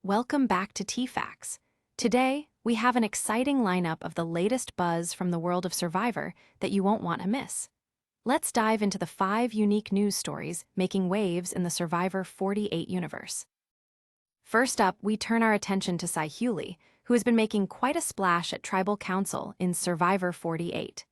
Welcome back to TFAX. Today, we have an exciting lineup of the latest buzz from the world of Survivor that you won't want to miss. Let's dive into the 5 unique news stories making waves in the Survivor 48 universe. First up, we turn our attention to Sai Hughley, who has been making quite a splash at Tribal Council in Survivor 48.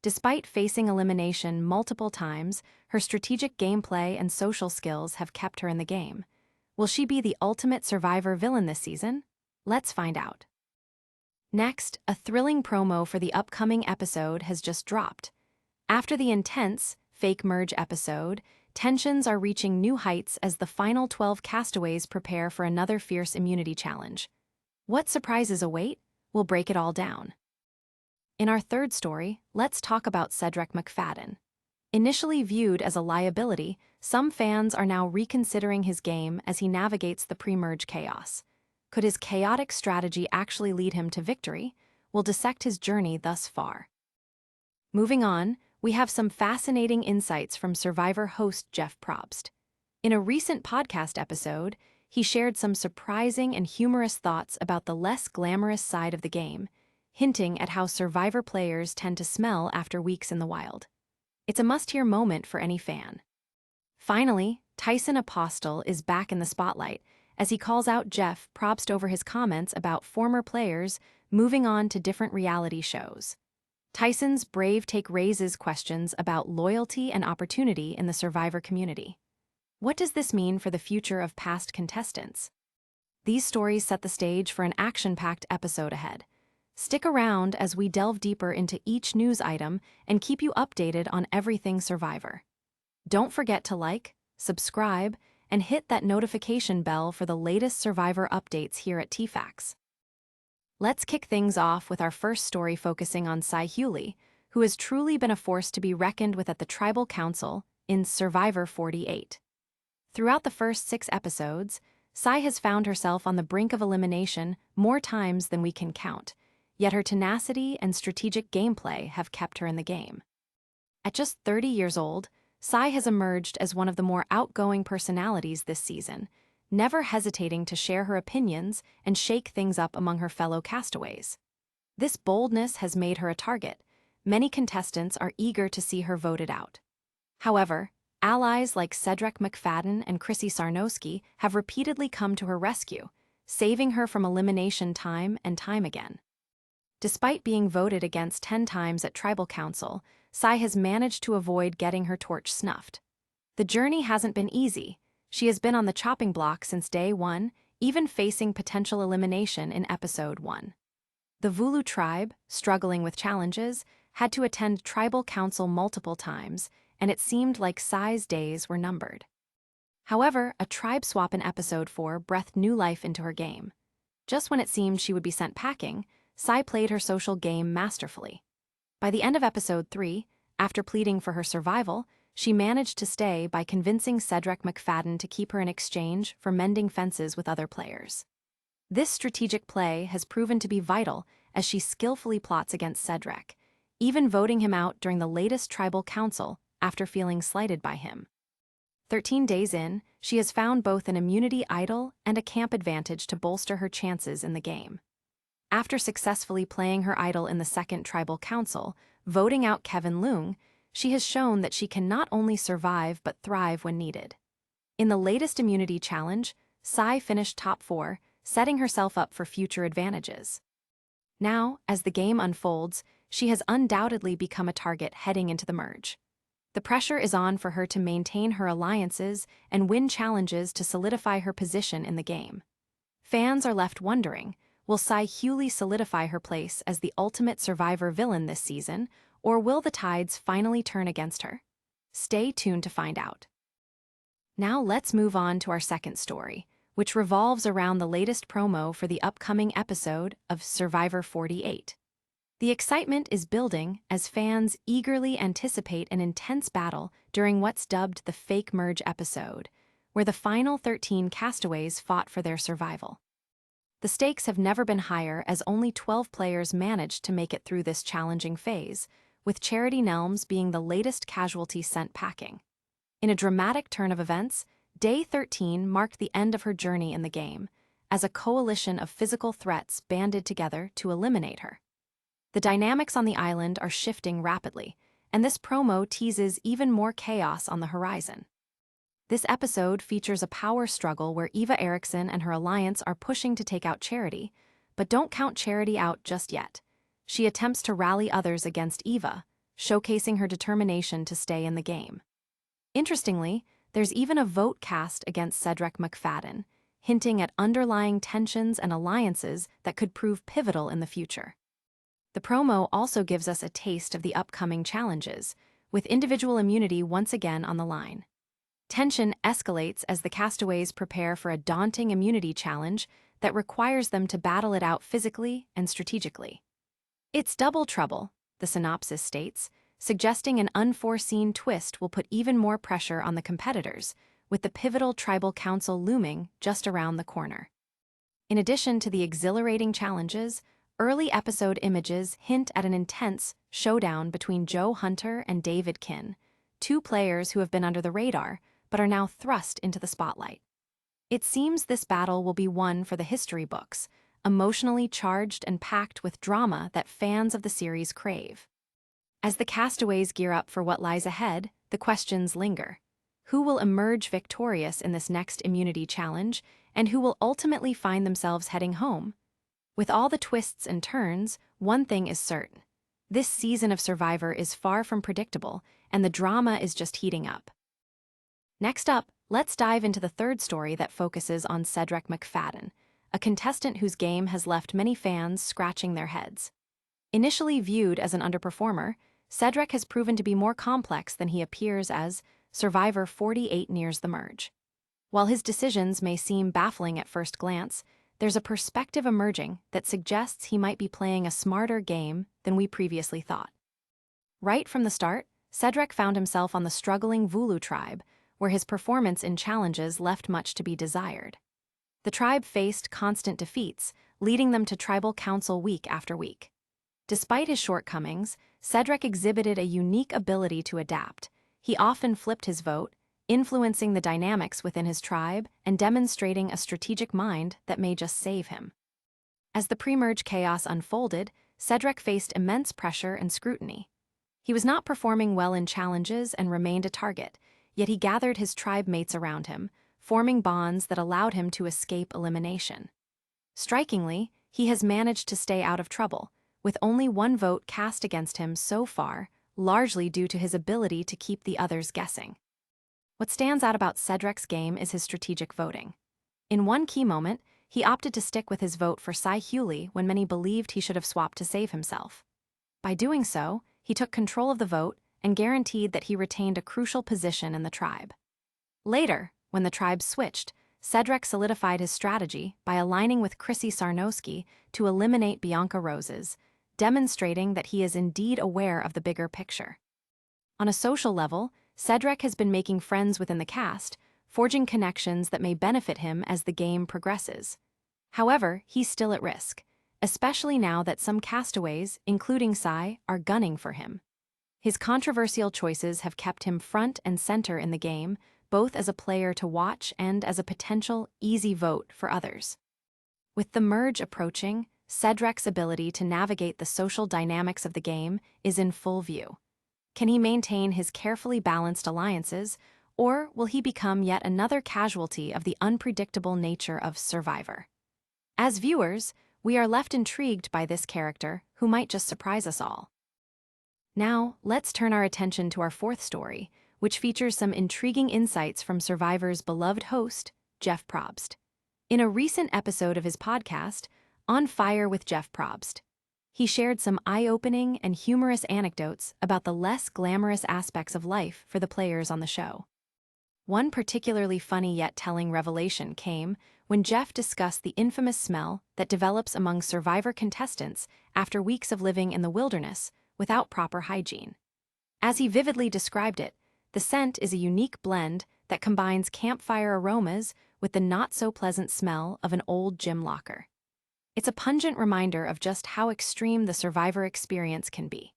Despite facing elimination multiple times, her strategic gameplay and social skills have kept her in the game. Will she be the ultimate Survivor villain this season? Let's find out. Next, a thrilling promo for the upcoming episode has just dropped. After the intense, fake merge episode, tensions are reaching new heights as the final 12 castaways prepare for another fierce immunity challenge. What surprises await? We'll break it all down. In our third story, let's talk about Cedrek McFadden. Initially viewed as a liability, some fans are now reconsidering his game as he navigates the pre-merge chaos. Could his chaotic strategy actually lead him to victory? We'll dissect his journey thus far. Moving on, we have some fascinating insights from Survivor host Jeff Probst. In a recent podcast episode, he shared some surprising and humorous thoughts about the less glamorous side of the game, hinting at how Survivor players tend to smell after weeks in the wild. It's a must-hear moment for any fan. Finally, Tyson Apostol is back in the spotlight as he calls out Jeff Probst over his comments about former players moving on to different reality shows. Tyson's brave take raises questions about loyalty and opportunity in the Survivor community. What does this mean for the future of past contestants? These stories set the stage for an action-packed episode ahead. Stick around as we delve deeper into each news item and keep you updated on everything Survivor. Don't forget to like, subscribe, and hit that notification bell for the latest Survivor updates here at TFAX. Let's kick things off with our first story focusing on Sai Hughley, who has truly been a force to be reckoned with at the Tribal Council in Survivor 48. Throughout the first 6 episodes, Sai has found herself on the brink of elimination more times than we can count, yet her tenacity and strategic gameplay have kept her in the game. At just 30 years old, Sai has emerged as one of the more outgoing personalities this season, never hesitating to share her opinions and shake things up among her fellow castaways. This boldness has made her a target. Many contestants are eager to see her voted out. However, allies like Cedrek McFadden and Chrissy Sarnowski have repeatedly come to her rescue, saving her from elimination time and time again. Despite being voted against 10 times at Tribal Council, Sai has managed to avoid getting her torch snuffed. The journey hasn't been easy. She has been on the chopping block since day 1, even facing potential elimination in episode 1. The Vulu tribe, struggling with challenges, had to attend Tribal Council multiple times, and it seemed like Sai's days were numbered. However, a tribe swap in episode 4 breathed new life into her game. Just when it seemed she would be sent packing, Sai played her social game masterfully. By the end of episode 3, after pleading for her survival, she managed to stay by convincing Cedrek McFadden to keep her in exchange for mending fences with other players. This strategic play has proven to be vital as she skillfully plots against Cedrek, even voting him out during the latest Tribal Council after feeling slighted by him. 13 days in, she has found both an immunity idol and a camp advantage to bolster her chances in the game. After successfully playing her idol in the second Tribal Council, voting out Kevin Leung, she has shown that she can not only survive but thrive when needed. In the latest immunity challenge, Sai finished top 4, setting herself up for future advantages. Now, as the game unfolds, she has undoubtedly become a target heading into the merge. The pressure is on for her to maintain her alliances and win challenges to solidify her position in the game. Fans are left wondering, will Sai Hughley solidify her place as the ultimate Survivor villain this season, or will the tides finally turn against her? Stay tuned to find out. Now let's move on to our second story, which revolves around the latest promo for the upcoming episode of Survivor 48. The excitement is building as fans eagerly anticipate an intense battle during what's dubbed the fake merge episode, where the final 13 castaways fought for their survival. The stakes have never been higher as only 12 players managed to make it through this challenging phase, with Charity Nelms being the latest casualty sent packing. In a dramatic turn of events, Day 13 marked the end of her journey in the game, as a coalition of physical threats banded together to eliminate her. The dynamics on the island are shifting rapidly, and this promo teases even more chaos on the horizon. This episode features a power struggle where Eva Eriksson and her alliance are pushing to take out Charity, but don't count Charity out just yet. She attempts to rally others against Eva, showcasing her determination to stay in the game. Interestingly, there's even a vote cast against Cedrek McFadden, hinting at underlying tensions and alliances that could prove pivotal in the future. The promo also gives us a taste of the upcoming challenges, with individual immunity once again on the line. Tension escalates as the castaways prepare for a daunting immunity challenge that requires them to battle it out physically and strategically. It's double trouble, the synopsis states, suggesting an unforeseen twist will put even more pressure on the competitors, with the pivotal tribal council looming just around the corner. In addition to the exhilarating challenges, early episode images hint at an intense showdown between Joe Hunter and David Kinn, two players who have been under the radar but are now thrust into the spotlight. It seems this battle will be one for the history books, emotionally charged and packed with drama that fans of the series crave. As the castaways gear up for what lies ahead, the questions linger. Who will emerge victorious in this next immunity challenge, and who will ultimately find themselves heading home? With all the twists and turns, one thing is certain. This season of Survivor is far from predictable, and the drama is just heating up. Next up, let's dive into the third story that focuses on Cedrek McFadden, a contestant whose game has left many fans scratching their heads. Initially viewed as an underperformer, Cedrek has proven to be more complex than he appears as Survivor 48 nears the merge. While his decisions may seem baffling at first glance, there's a perspective emerging that suggests he might be playing a smarter game than we previously thought. Right from the start, Cedrek found himself on the struggling Vulu tribe, where his performance in challenges left much to be desired. The tribe faced constant defeats, leading them to tribal council week after week. Despite his shortcomings, Cedrek exhibited a unique ability to adapt. He often flipped his vote, influencing the dynamics within his tribe and demonstrating a strategic mind that may just save him. As the pre-merge chaos unfolded, Cedrek faced immense pressure and scrutiny. He was not performing well in challenges and remained a target, yet he gathered his tribe mates around him, forming bonds that allowed him to escape elimination. Strikingly, he has managed to stay out of trouble, with only one vote cast against him so far, largely due to his ability to keep the others guessing. What stands out about Cedrek's game is his strategic voting. In one key moment, he opted to stick with his vote for Sai Hughley when many believed he should have swapped to save himself. By doing so, he took control of the vote and guaranteed that he retained a crucial position in the tribe. Later, when the tribe switched, Cedrek solidified his strategy by aligning with Chrissy Sarnowski to eliminate Bianca Roses, demonstrating that he is indeed aware of the bigger picture. On a social level, Cedrek has been making friends within the cast, forging connections that may benefit him as the game progresses. However, he's still at risk, especially now that some castaways, including Sai, are gunning for him. His controversial choices have kept him front and center in the game, both as a player to watch and as a potential easy vote for others. With the merge approaching, Cedrek's ability to navigate the social dynamics of the game is in full view. Can he maintain his carefully balanced alliances, or will he become yet another casualty of the unpredictable nature of Survivor? As viewers, we are left intrigued by this character who might just surprise us all. Now, let's turn our attention to our fourth story, which features some intriguing insights from Survivor's beloved host, Jeff Probst. In a recent episode of his podcast, On Fire with Jeff Probst, he shared some eye-opening and humorous anecdotes about the less glamorous aspects of life for the players on the show. One particularly funny yet telling revelation came when Jeff discussed the infamous smell that develops among Survivor contestants after weeks of living in the wilderness without proper hygiene. As he vividly described it, the scent is a unique blend that combines campfire aromas with the not-so-pleasant smell of an old gym locker. It's a pungent reminder of just how extreme the Survivor experience can be.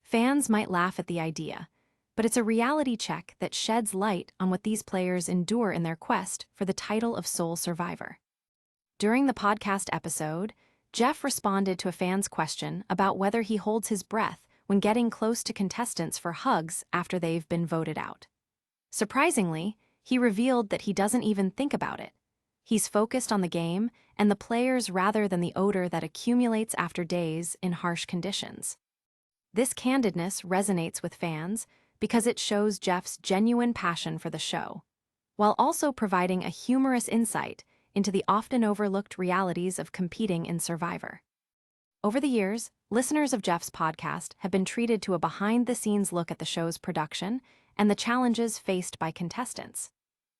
Fans might laugh at the idea, but it's a reality check that sheds light on what these players endure in their quest for the title of sole survivor. During the podcast episode, Jeff responded to a fan's question about whether he holds his breath when getting close to contestants for hugs after they've been voted out. Surprisingly, he revealed that he doesn't even think about it. He's focused on the game and the players rather than the odor that accumulates after days in harsh conditions. This candidness resonates with fans because it shows Jeff's genuine passion for the show, while also providing a humorous insight into the often overlooked realities of competing in Survivor. Over the years, listeners of Jeff's podcast have been treated to a behind-the-scenes look at the show's production and the challenges faced by contestants.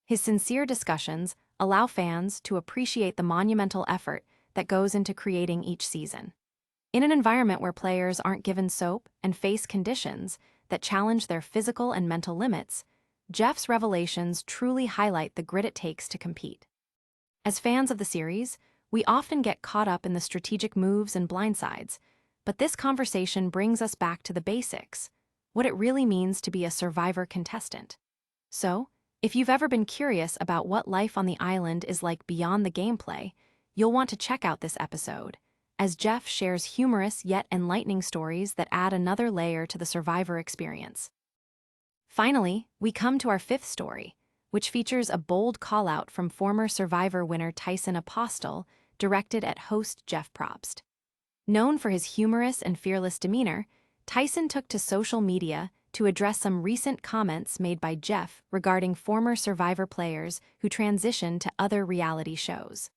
His sincere discussions allow fans to appreciate the monumental effort that goes into creating each season. In an environment where players aren't given soap and face conditions that challenge their physical and mental limits, Jeff's revelations truly highlight the grit it takes to compete. As fans of the series, we often get caught up in the strategic moves and blindsides, but this conversation brings us back to the basics, what it really means to be a Survivor contestant. So, if you've ever been curious about what life on the island is like beyond the gameplay, you'll want to check out this episode, as Jeff shares humorous yet enlightening stories that add another layer to the Survivor experience. Finally, we come to our fifth story, which features a bold callout from former Survivor winner Tyson Apostol, directed at host Jeff Probst. Known for his humorous and fearless demeanor, Tyson took to social media to address some recent comments made by Jeff regarding former Survivor players who transitioned to other reality shows.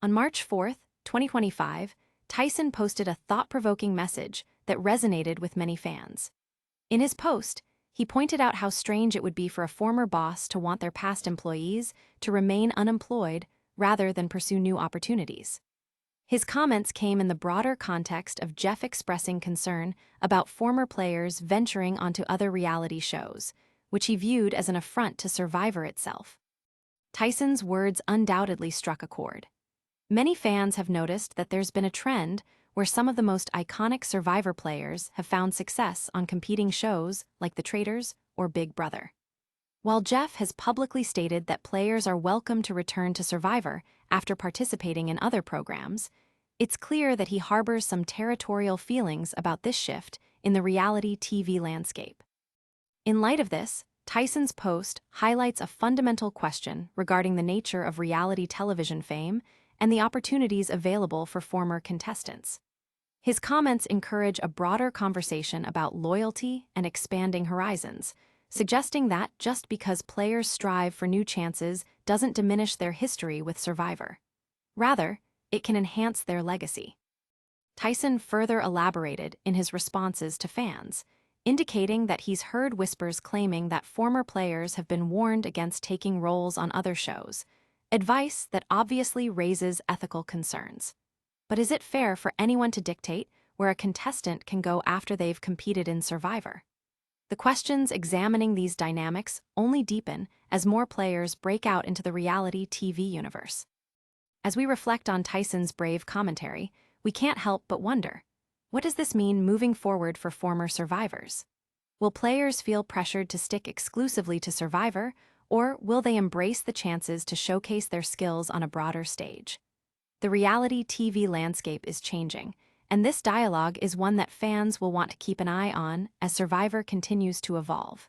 On March 4, 2025, Tyson posted a thought-provoking message that resonated with many fans. In his post, he pointed out how strange it would be for a former boss to want their past employees to remain unemployed rather than pursue new opportunities. His comments came in the broader context of Jeff expressing concern about former players venturing onto other reality shows, which he viewed as an affront to Survivor itself. Tyson's words undoubtedly struck a chord. Many fans have noticed that there's been a trend where some of the most iconic Survivor players have found success on competing shows like The Traitors or Big Brother. While Jeff has publicly stated that players are welcome to return to Survivor after participating in other programs, it's clear that he harbors some territorial feelings about this shift in the reality TV landscape. In light of this, Tyson's post highlights a fundamental question regarding the nature of reality television fame and the opportunities available for former contestants. His comments encourage a broader conversation about loyalty and expanding horizons, suggesting that just because players strive for new chances doesn't diminish their history with Survivor. Rather, it can enhance their legacy. Tyson further elaborated in his responses to fans, indicating that he's heard whispers claiming that former players have been warned against taking roles on other shows, advice that obviously raises ethical concerns. But is it fair for anyone to dictate where a contestant can go after they've competed in Survivor? The questions examining these dynamics only deepen as more players break out into the reality TV universe. As we reflect on Tyson's brave commentary, we can't help but wonder, what does this mean moving forward for former survivors? Will players feel pressured to stick exclusively to Survivor, or will they embrace the chances to showcase their skills on a broader stage? The reality TV landscape is changing, and this dialogue is one that fans will want to keep an eye on as Survivor continues to evolve.